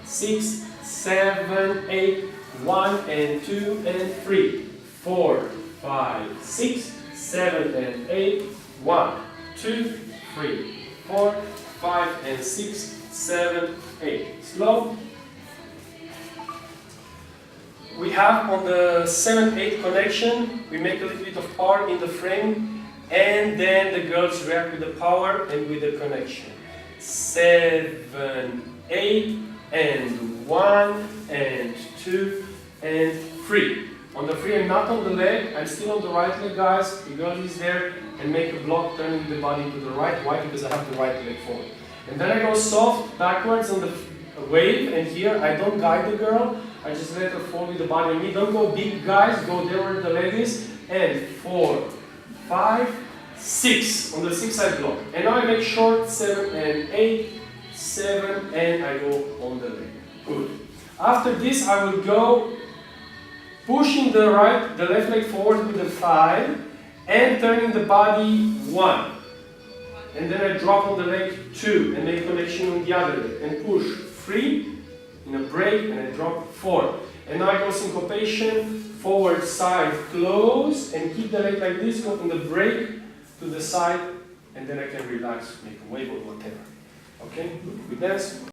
6, 7, 8, 1 and 2 and 3, 4, 5, 6, 7 and 8, 1, 2, 3, 4, 5 and 6, 7, 8. Slow. We have on the 7-8 connection, we make a little bit of power in the frame, and then the girls react with the power and with the connection. 7, 8, and 1, and 2, and 3. On the 3 and not on the leg, I'm still on the right leg, guys. The girl is there, and make a block turning the body to the right. Why? Because I have the right leg forward. And then I go soft backwards on the wave, and here I don't guide the girl. I just let her fall with the body on me. Don't go big, guys. Go there where the leg is. And 4, 5, 6. On the 6 I block. And now I make short 7 and 8, 7, and I go on the leg. Good. After this I will go pushing the left leg forward with the 5 and turning the body 1. And then I drop on the leg 2 and make connection on the other leg and push 3 in a break and I drop 4. And now I go syncopation, forward, side, close, and keep the leg like this, go in the break to the side, and then I can relax, make a wave or whatever. Okay, we dance.